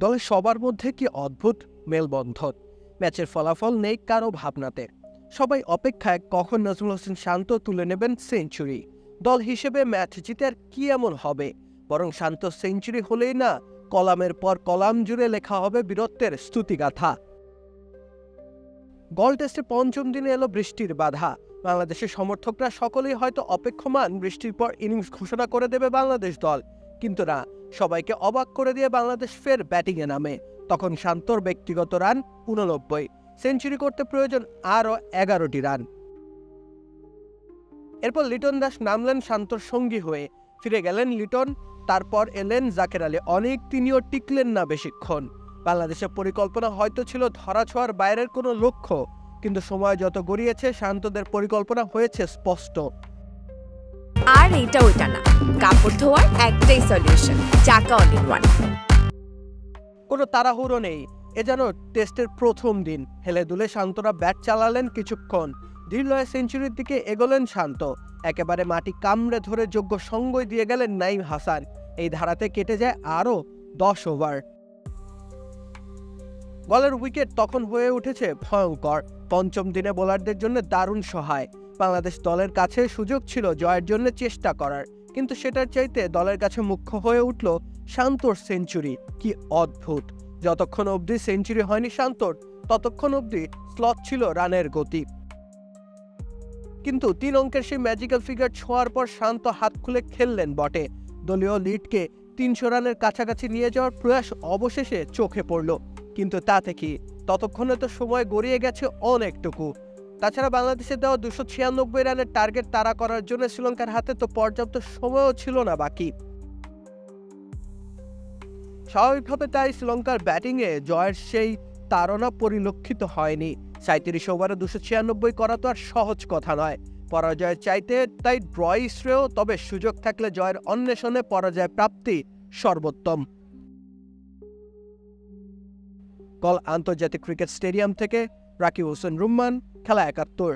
দলের সবার মধ্যে কি অদ্ভুত মেলবন্ধন। ম্যাচের ফলাফল নেই কারো ভাবনাতে, সবাই অপেক্ষায় কখন নাজমুল হোসেন শান্ত তুলে নেবেন সেঞ্চুরি। দল হিসেবে ম্যাচ জিতে আর কি এমন হবে, বরং শান্ত সেঞ্চুরি হলেই না কলামের পর কলাম জুড়ে লেখা হবে বীরত্বের স্তুতিগাথা। গল টেস্টে পঞ্চম দিনে এলো বৃষ্টির বাধা। বাংলাদেশের সমর্থকরা সকলেই হয়তো অপেক্ষমান বৃষ্টির পর ইনিংস ঘোষণা করে দেবে বাংলাদেশ দল, কিন্তু না, সবাইকে অবাক করে দিয়ে বাংলাদেশ ফের ব্যাটিংয়ে নামে। তখন শান্তর ব্যক্তিগত রান 89, সেঞ্চুরি করতে প্রয়োজন আরও 11টি রান। এরপর লিটন দাস নামলেন শান্তর সঙ্গী হয়ে, ফিরে গেলেন লিটন, তারপর এলেন জাকের আলী অনেক, তিনিও টিকলেন না বেশিক্ষণ। বাংলাদেশের পরিকল্পনা হয়তো ছিল ধরাছোঁয়ার বাইরের কোনো লক্ষ্য, কিন্তু সময় যত গড়িয়েছে শান্তদের পরিকল্পনা হয়েছে স্পষ্ট। আর এটা ওইটা না, কাপড় ধোয়ার একটাই সলিউশন, চাকা অল ইন ওয়ান। কোনো তাড়াহুড়ো নেই, এ যেন টেস্টের প্রথম দিন। হেলে দুলে শান্তরা ব্যাট চালালেন কিছুক্ষণ, ধীরলয়ে সেঞ্চুরির দিকে এগোলেন শান্ত। একেবারে মাটি কামড়ে ধরে যোগ্য সঙ্গই দিয়ে গেলেন নাঈম হাসান। এই ধারাতে কেটে যায় আরও 10 ওভার। বলের উইকেট তখন হয়ে উঠেছে ভয়ঙ্কর। পঞ্চম দিনে বোলারদের জন্য দারুণ সহায়। বাংলাদেশ দলের কাছে সুযোগ ছিল জয়ের জন্য চেষ্টা করার, কিন্তু সেটার চাইতে দলের কাছে মুখ্য হয়ে উঠল শান্তর সেঞ্চুরি। কি অদ্ভুত, যতক্ষণ অবধি সেঞ্চুরি হয়নি শান্তর, ততক্ষণ অবধি স্লথ ছিল রানের গতি। কিন্তু 3 অঙ্কের সেই ম্যাজিক্যাল ফিগার ছোঁয়ার পর শান্ত হাত খুলে খেললেন বটে। দলীয় লিডকে 300 রানের কাছাকাছি নিয়ে যাওয়ার প্রয়াস অবশেষে চোখে পড়ল, কিন্তু তাতে কি, ততক্ষণে তো সময় গড়িয়ে গেছে অনেকটুকু। তাছাড়া বাংলাদেশের দেওয়া 296 রানের টার্গেট তাড়া করার জন্য শ্রীলঙ্কার হাতে তো পর্যাপ্ত সময়ও ছিল না বাকি। স্বাভাবিকভাবে তাই শ্রীলঙ্কার ব্যাটিংয়ে জয়ের সেই তাড়না পরিলক্ষিত হয়নি। 37 ওভারে 296 করা তো আর সহজ কথা নয়। পরাজয়ের চাইতে তাই ড্রই শ্রেয়, তবে সুযোগ থাকলে জয়ের অন্বেষণে পরাজয় প্রাপ্তি সর্বোত্তম। কল আন্তর্জাতিক ক্রিকেট স্টেডিয়াম থেকে রাকিব হোসেন রুম্মান, খেলা 71।